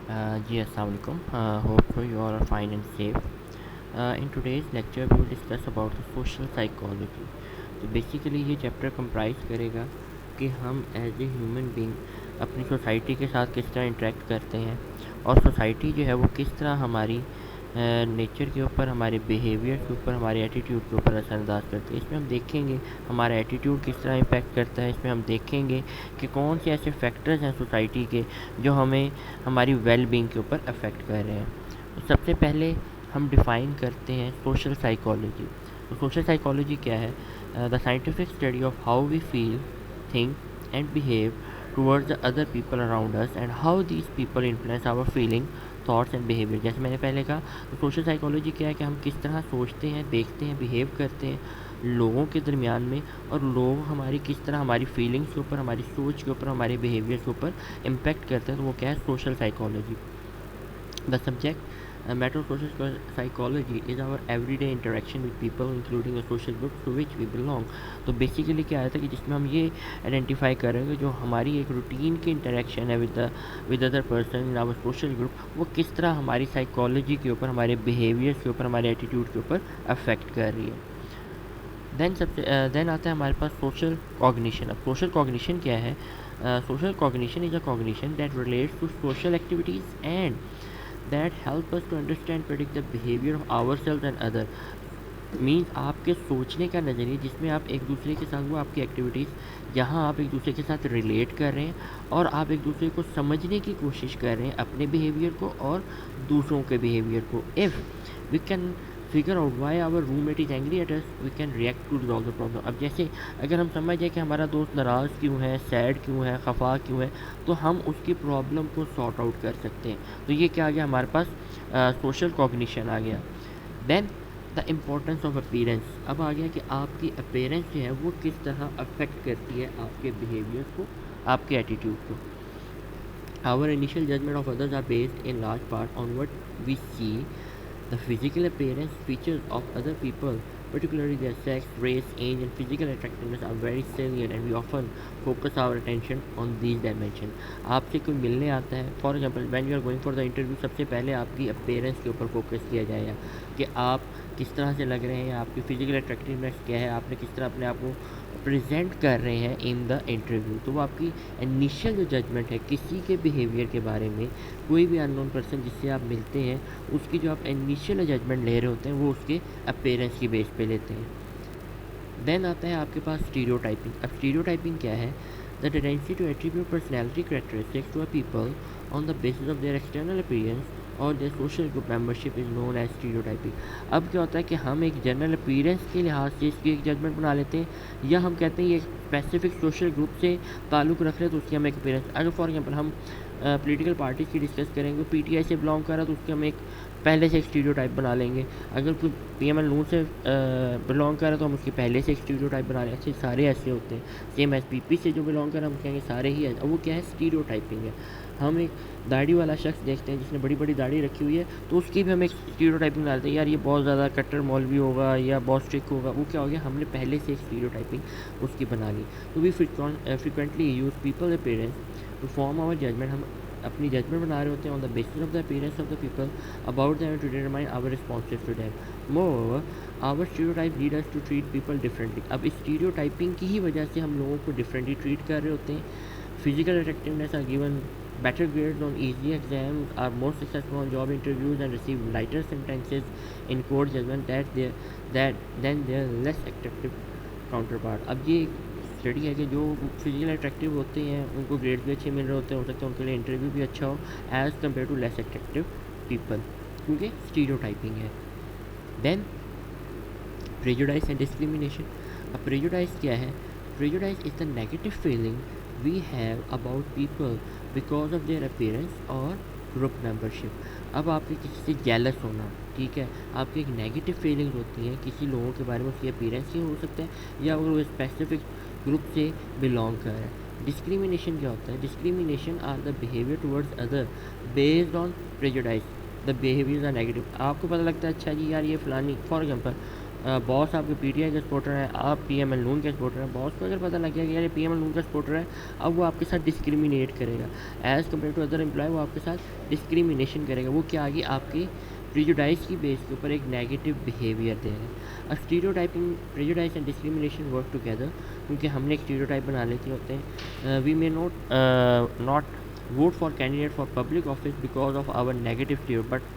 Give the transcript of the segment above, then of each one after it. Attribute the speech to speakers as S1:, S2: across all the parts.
S1: जी अस्सलाम वालेकुम. Hope so you all are fine and safe. In today's lecture we will discuss about the social psychology. तो basically ये chapter comprise करेगा कि हम एज ए ह्यूमन बीइंग अपनी society के साथ किस तरह इंटरेक्ट करते हैं और सोसाइटी जो है वो किस तरह हमारी नेचर के ऊपर, हमारे बिहेवियर के ऊपर, हमारे एटीट्यूड के ऊपर असरअंदाज करती है. इसमें हम देखेंगे हमारा एटीट्यूड किस तरह इम्पेक्ट करता है. इसमें हम देखेंगे कि कौन से ऐसे फैक्टर्स हैं सोसाइटी के जो हमें हमारी वेल बीइंग के ऊपर अफेक्ट कर रहे हैं. तो सबसे पहले हम डिफ़ाइन करते हैं सोशल साइकोलॉजी. तो सोशल साइकोलॉजी क्या है? The scientific study of how we feel, think and behave towards the other people around us and how these people influence our feeling, thoughts and behaviour. जैसे मैंने पहले कहा, तो सोशल साइकोलॉजी क्या है कि हम किस तरह सोचते हैं, देखते हैं, बिहेव करते हैं लोगों के दरमियान में, और लोग हमारी किस तरह हमारी फीलिंग्स के ऊपर, हमारी सोच के ऊपर, हमारे बिहेवियर के ऊपर इम्पेक्ट करते हैं. तो वो क्या है? Social psychology. The subject matter of social psychology is our everyday interaction with people including the social group to which we belong. तो बेसिकली क्या आया था कि जिसमें हम ये आइडेंटिफाई करेंगे जो हमारी एक रूटीन की इंटरेक्शन है with other person in our social group, वो किस तरह हमारी साइकोलॉजी के ऊपर, हमारे बिहेवियर्स के ऊपर, हमारे एटीट्यूड के ऊपर अफेक्ट कर रही है. देन आता है हमारे पास सोशल कॉग्निशन. अब सोशल कॉग्निशन क्या है? Social cognition is a cognition that relates to social activities and that help us to understand predict the behavior of ourselves and other. Means आपके सोचने का नज़रिया जिसमें आप एक दूसरे के साथ, वो आपकी एक्टिविटीज़ जहाँ आप एक दूसरे के साथ रिलेट कर रहे हैं और आप एक दूसरे को समझने की कोशिश कर रहे हैं, अपने बिहेवियर को और दूसरों के बिहेवियर को. If we can figure out why our roommate is angry at us, we can react to resolve the problem. अब जैसे अगर हम समझ जाए कि हमारा दोस्त नाराज़ क्यों है, सैड क्यों है, खफा क्यों है, तो हम उसकी प्रॉब्लम को सॉर्ट आउट कर सकते हैं. तो ये क्या आ गया हमारे पास? सोशल कॉग्निशन आ गया. Then the importance of appearance. अब आ गया कि आपकी अपीयरेंस जो है वो किस तरह अफेक्ट करती है आपके बिहेवियर्स को, आपके एटीट्यूड को. Our initial judgement of others are based in large part on what we see. The physical appearance features of other people, particularly their sex, race, age, and physical attractiveness, are very salient, and we often focus our attention on these dimensions. आपसे कोई मिलने आता है, for example when you are going for the interview, सबसे पहले आपकी appearance के ऊपर फोकस किया जाएगा कि आप किस तरह से लग रहे हैं, आपकी फिजिकल अट्रैक्टिवनेस क्या है, आपने किस तरह अपने आप को प्रेजेंट कर रहे हैं इन द इंटरव्यू. तो वो आपकी इनिशियल जो जजमेंट है किसी के बिहेवियर के बारे में, कोई भी अननोन पर्सन जिससे आप मिलते हैं, उसकी जो आप इनिशियल जजमेंट ले रहे होते हैं वो उसके अपीयरेंस की बेस पे लेते हैं. देन आता है आपके पास स्टीरियोटाइपिंग. अब स्टीरियोटाइपिंग क्या है? The tendency to attribute personality characteristics to a people on the basis of their external appearance और their social group membership is known as stereotyping. अब क्या होता है कि हम एक जनरल अपीयरेंस के लिहाज से इसकी एक जजमेंट बना लेते हैं, या हम कहते हैं ये स्पेसिफिक सोशल ग्रुप से ताल्लुक़ रख रहे हैं तो उसकी हम एक अपीयरेंस. अगर फॉर एग्जाम्पल हम पॉलिटिकल पार्टीज़ की डिस्कस करेंगे, पीटीआई से बिलोंग कर रहा है तो उसके हम एक पहले से एक स्टीरियोटाइप बना लेंगे. अगर कोई पीएमएल नून से बिलोंग कर रहा है तो हम उसके पहले से एक स्टीरियोटाइप बना लेंगे. अच्छे सारे ऐसे होते हैं. सेम एसपीपी से जो बिलोंग कर रहा है हम कहेंगे सारे ही ऐसे. वो क्या है? स्टीरियोटाइपिंग है. हम एक दाढ़ी वाला शख्स देखते हैं जिसने बड़ी बड़ी दाढ़ी रखी हुई है, तो उसकी भी हम एक स्टीरियोटाइपिंग बना लेते हैं, यार ये बहुत ज़्यादा कट्टर मौलवी होगा या बहुत स्ट्रिक्ट होगा. वो क्या हो गया? हमने पहले से एक स्टीरियोटाइपिंग उसकी बना ली. तो we frequently use people appearance to form our judgement. हम अपनी जजमेंट बना रहे होते हैं on the basis of the appearance of the people about them to determine our responses to them. More our stereotype lead us to treat people differently. अब इस stereotyping की ही वजह से हम लोगों को डिफरेंटली ट्रीट कर रहे होते हैं. Physical attractiveness are given better grades on easy exams, are more successful on job interviews and receive lighter sentences in court judgment than their less attractive counterpart. अब ये स्टडी है कि जो फिजिकल अट्रैक्टिव होते हैं उनको ग्रेड्स भी अच्छे मिल रहे होते हैं, हो सकता है उनके लिए इंटरव्यू भी अच्छा हो as compare to less attractive people, क्योंकि स्टीरियोटाइपिंग है. Then prejudice and discrimination. अब प्रेजुडाइज क्या है? Prejudice is the negative feeling we have about people because of their appearance और ग्रुप मेंबरशिप. अब आपके किसी से जेलस होना, ठीक है, आपकी एक नेगेटिव फीलिंग होती है किसी लोगों के बारे में, उसकी अपीयरेंस ही हो सकता है या अगर वो स्पेसिफिक ग्रुप से बिलोंग कर रहा है. डिस्क्रिमिनेशन क्या होता है? Discrimination are the behaviour towards other based on prejudice. The behaviours are negative. आपको पता लगता है अच्छा जी यार ये फ़लानी, फॉर एग्जांपल बॉस आपके पीटीआई का सपोर्टर है, आप पीएमएल नून के सपोर्टर हैं, बॉस को अगर पता लग गया कि यार ये पीएमएल नून का सपोर्टर है, अब वो आपके साथ डिस्क्रिमिनेट करेगा as compare to other employee, वो आपके साथ डिस्क्रिमिनेशन करेगा। वो क्या आगे आपकी प्रिजुडाइज की बेस के ऊपर एक नेगेटिव बिहेवियर देगा। अब stereotyping, prejudice and discrimination work together, क्योंकि हमने एक स्टीरियोटाइप बना लेते होते हैं। We may not vote for candidate for public office because of our negative fear but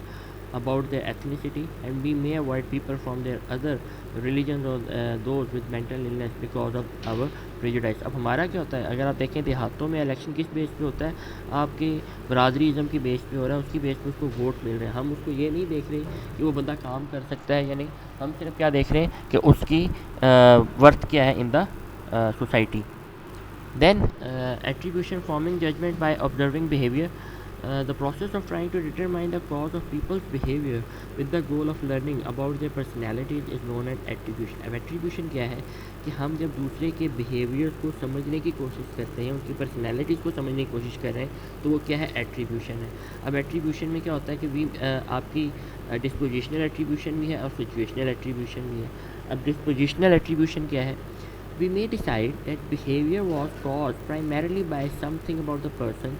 S1: about their ethnicity, and we may avoid people from their other religions or those with mental illness because of our prejudice। अब हमारा क्या होता है, अगर आप देखें देहातों में इलेक्शन किस बेस पे होता है, आपके बरादरीज़म की बेस पे हो रहा है, उसकी बेस पे उसको वोट मिल रहे हैं। हम उसको ये नहीं देख रहे कि वो बंदा काम कर सकता है या नहीं, हम सिर्फ क्या देख रहे हैं कि उसकी वर्थ क्या है in the society. Then attribution, forming judgment by observing behavior, the process of trying to determine the cause of people's behavior with the goal of learning about their personalities is known as attribution। अब attribution क्या है कि हम जब दूसरे के behaviors को समझने की कोशिश करते हैं, उनकी personalities को समझने की कोशिश कर रहे हैं, तो वो क्या है, attribution है। अब attribution में क्या होता है कि आपकी dispositional attribution भी है और situational attribution भी है। अब dispositional attribution क्या है, we may decide that behavior was caused primarily by something about the person,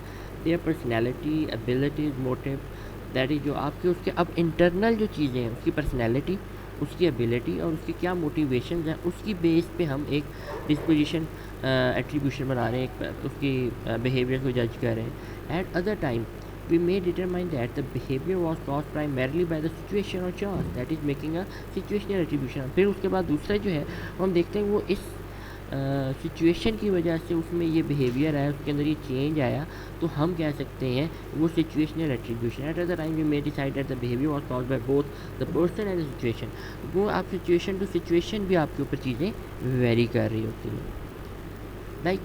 S1: their personality, abilities, motive, that is जो आपके उसके अब इंटरनल जो चीज़ें हैं, उसकी पर्सनैलिटी, उसकी एबिलिटी और उसकी क्या मोटिवेशंस हैं, उसकी बेस पे हम एक डिस्पोजिशन एट्रीब्यूशन बना रहे हैं, उसकी बिहेवियर को जज कर रहे हैं। Eight other time we may determine that the behavior was caused primarily by the situation or chance, that is making a situational attribution। फिर उसके बाद दूसरा जो है वो हम देखते हैं वो इस सिचुएशन की वजह से उसमें ये बिहेवियर आया, उसके अंदर ये चेंज आया, तो हम कह सकते हैं वो situational attribution. At other time we may decide that the behaviour was caused by both the person and the situation. वो आप सिचुएशन टू सिचुएशन भी आपके ऊपर चीज़ें वेरी कर रही होती हैं। Like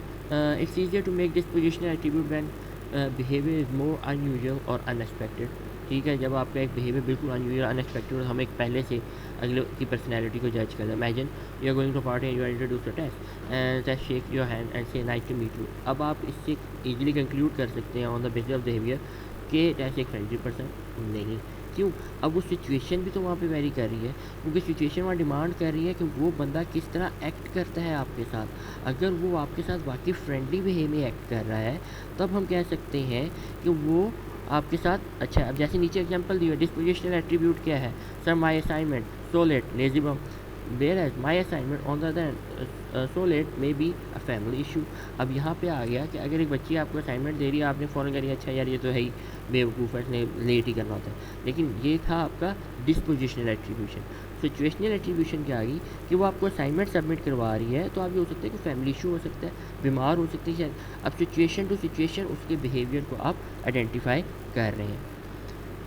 S1: it's easier to make dispositional attribute when behaviour is more unusual और अनएक्सपेक्टेड। ठीक है, जब आपका एक बिहेवियर बिल्कुल अनयूजुअल अनएक्सपेक्टेड और हम एक पहले से अगले की पर्सनैलिटी को जज कर रहे हैं। Imagine you are going to party and you are introduce a test and that shake your hand and say nice to meet you. अब आप इससे ईजिली कंक्लूड कर सकते हैं on the basis of behaviour कि दैट एक friendly person नहीं। क्यों, अब वो सिचुएशन भी तो वहाँ पे वेरी कर रही है, क्योंकि सिचुएशन वहाँ डिमांड कर रही है कि वो बंदा किस तरह एक्ट करता है आपके साथ। अगर वो आपके साथ वाकई फ्रेंडली वे में एक्ट कर रहा है, तब हम कह सकते हैं कि वो आपके साथ अच्छा। अब जैसे नीचे एग्जांपल दिया, डिस्पोजिशनल एट्रीब्यूट क्या है, sir my assignment so late lazy bum, there as my assignment on the other hand so late may be a family issue. अब यहाँ पे आ गया कि अगर एक बच्ची आपको असाइनमेंट दे रही है, आपने फ़ौरन करी अच्छा यार ये तो है ही बेवकूफ़ है, इसने लेट ही करना होता है, लेकिन ये था आपका डिस्पोजिशनल एट्रीब्यूशन। सिचुएशनल एट्रीब्यूशन क्या आ गई कि वो आपको असाइनमेंट सबमिट करवा रही है, तो आप ये हो सकता है कि फैमिली इशू हो सकता है, बीमार हो सकती है। अब सिचुएशन टू सिचुएशन उसके बिहेवियर को आप आइडेंटिफाई कर रहे हैं।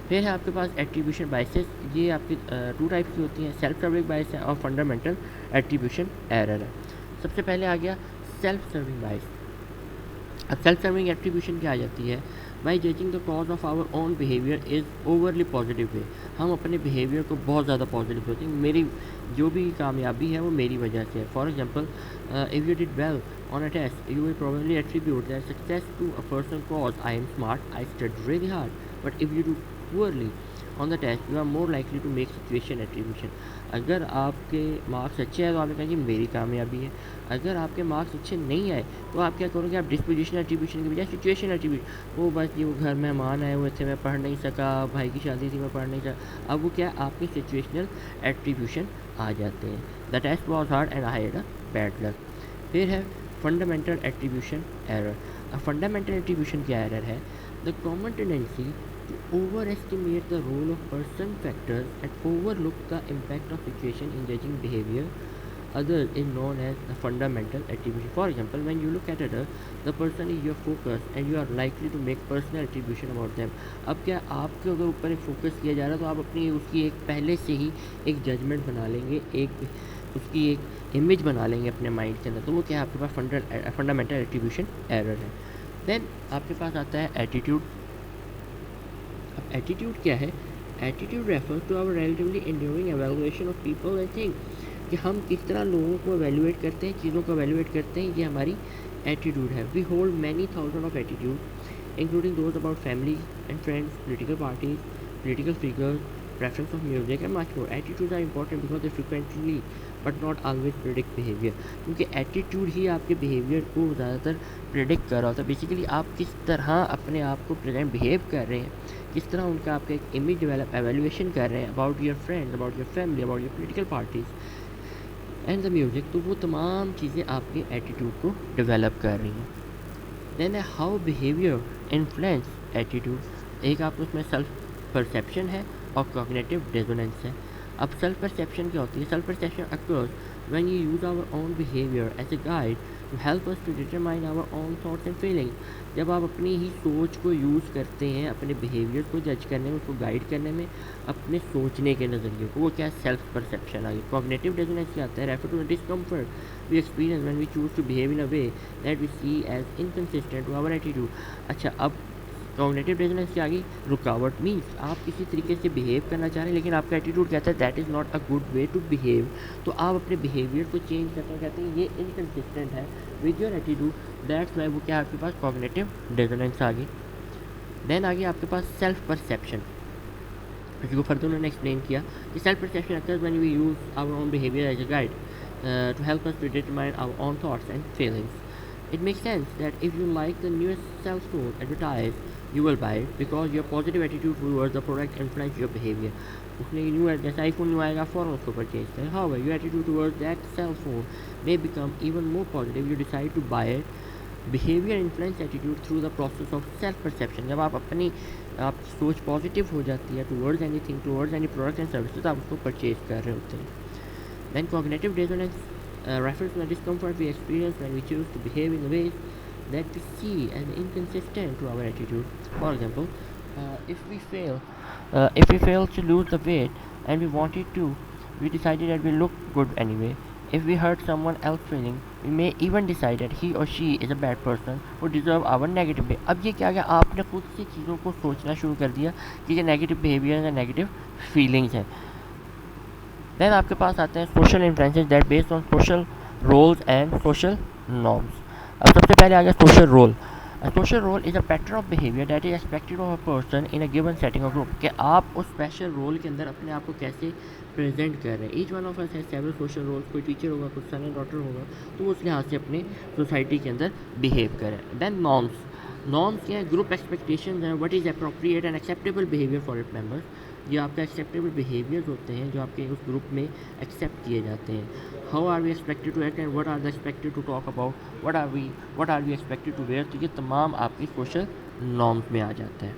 S1: फिर है आपके पास एट्रीब्यूशन बायसेस, ये आपकी टू टाइप्स की होती हैं, सेल्फ सर्विंग बायस है और फंडामेंटल एट्रीब्यूशन एरर है। सबसे पहले आ गया सेल्फ सर्विंग बायस। अब सेल्फ सर्विंग एट्रीब्यूशन क्या आ जाती है, by judging the cause of our own behaviour is overly positive way. हम अपने बिहेवियर को बहुत ज़्यादा पॉजिटिव होते हैं, मेरी जो भी कामयाबी है वो मेरी वजह से है। For example, if you did well on a test, you will probably attribute that success to a person cause I am smart, I studied really hard. But if you do poorly on the test, you are more likely to make situation attribution। अगर आपके marks अच्छे हैं तो आपने कहा कि मेरी कामयाबी है, अगर आपके मार्क्स अच्छे नहीं आए तो आप क्या करोगे, आप डिस्पोजिशन एट्रीब्यूशन के बजाय सिचुएशन एट्रीब्यूशन, वो बस ये वो घर मेहमान आए हुए थे, मैं पढ़ नहीं सका, भाई की शादी थी मैं पढ़ नहीं सका। अब वो क्या, आपके सिचुएशनल एट्रीब्यूशन आ जाते हैं। The test was hard and I had a bad luck. फिर है फंडामेंटल एट्रीब्यूशन एरर। अब फंडामेंटल एट्रीब्यूशन क्या एरर है, the common tendency to overestimate the role of person factors and overlook the impact of situation in judging behaviour other is known as the fundamental attribution. For example, when you look at other, the person is your focus and you are likely to make personal attribution about them. अब क्या आपके अगर ऊपर एक focus किया जा रहा है तो आप अपनी उसकी एक पहले से ही एक जजमेंट बना लेंगे, एक उसकी एक इमेज बना लेंगे अपने माइंड के अंदर, तो वो क्या है, आपके पास फंडामेंटल एट्रीब्यूशन एरर है। देन आपके पास आता है एटीट्यूड। अब एटीट्यूड क्या है, attitude refers to our relatively enduring evaluation of people and things, कि हम किस तरह लोगों को एवेलुएट करते हैं, चीज़ों को एवेलुएट करते हैं, ये हमारी एटीट्यूड है। We hold many thousand of attitude including those about family and friends, political parties, political figures, preference of music and much more. Attitudes are important because they frequently but not always predict behavior, क्योंकि attitude ही आपके behaviour को ज़्यादातर predict कर रहा होता है. Basically आप किस तरह अपने आप को प्रेजेंट बिहेव कर रहे हैं, किस तरह उनका आपका एक इमेज डेवलप एवेल्यूएशन कर रहे हैं about your friends, about your family, about your political parties and the music, तो वो तमाम चीज़ें आपके एटीट्यूड को डेवलप कर रही हैं. Then how behaviour influence attitude. एक आपको उसमें सेल्फ परसेप्शन है और कॉग्निटिव डिसोनेंस है. अब सेल्फ परसेप्शन क्या होती है? Self perception occurs when you use our own behaviour as a guide to help us to determine our own thoughts and feelings. जब आप अपनी ही सोच को यूज़ करते हैं अपने बिहेवियर को जज करने में, उसको गाइड करने में, अपने सोचने के नज़रिए को, वो क्या सेल्फ परसेप्शन आ गई. कॉग्निटिव डिसोनेंस क्या आता है? Refer to the discomfort we experience when we choose to behave in a way that we see as inconsistent to our attitude. अच्छा, अब कॉग्निटिव डिसोनेंस क्या आ गई? रुकावट मीन्स आप किसी तरीके से बिहेव करना चाह रहे हैं लेकिन आपका एटीट्यूड कहता है that is not a good way to behave. तो आप अपने बिहेवियर को चेंज करते हैं, कहते हैं ये इनकंसिस्टेंट है with your attitude. That's why वो क्या आपके पास कॉग्निटिव डिसोनेंस आ गई. देन आगे आपके पास सेल्फ परसेप्शन, जिसको फर्दर उन्होंने एक्सप्लेन किया कि self perception occurs when we use our own behaviour as a guide to help us to determine our own thoughts and feelings. It makes sense that if you like the newest cell phone advertised, you will buy it because your positive attitude towards the product influence your behavior. उसने new जैसा iPhone new आएगा फ़ौरन उसको purchase करें. However, your attitude towards that cell phone may become even more positive. You decide to buy it. Behavior influence attitude through the process of self perception. जब आप अपनी आप सोच पॉजिटिव हो जाती है towards anything, towards any product and services, आप उसको परचेज कर रहे होते हैं. Then cognitive dissonance refers to the discomfort we experience when we choose to behave in ways that we see as inconsistent to our attitude. For example, if we fail to lose the weight and we wanted to, we decided that we look good anyway. If we hurt someone else's feeling, we may even decide that he or she is a bad person who deserve our negative behavior. अब ये क्या गया? आपने खुद से चीज़ों को सोचना शुरू कर दिया कि ये नेगेटिव बिहेवियर है, नेगेटिव फीलिंग्स हैं. देन आपके पास आते हैं social influences that based on social roles and social norms. अब सबसे पहले आ गया social role. Social role is a pattern of behaviour that is expected of a person in a given setting of group. कि आप उस special role के अंदर अपने आप को कैसे प्रेजेंट कर रहे हैं. Each one of us has several social roles. कोई टीचर होगा, कोई सन एंड डॉटर होगा, तो वो उस लिहाज से अपने सोसाइटी के अंदर बिहेव करें. Then norms. नॉर्म्स क्या है? ग्रुप एक्सपेक्टेशंस हैं. What is appropriate and acceptable behaviour for it members. ये आपका एक्सेप्टेबल बिहेवियर्स होते हैं जो आपके उस ग्रुप में एक्सेप्ट किए जाते हैं. How are we expected to act and what are the expected to talk about, what are we expected to wear. तो ये तमाम आपकी सोशल नॉर्म्स में आ जाता है.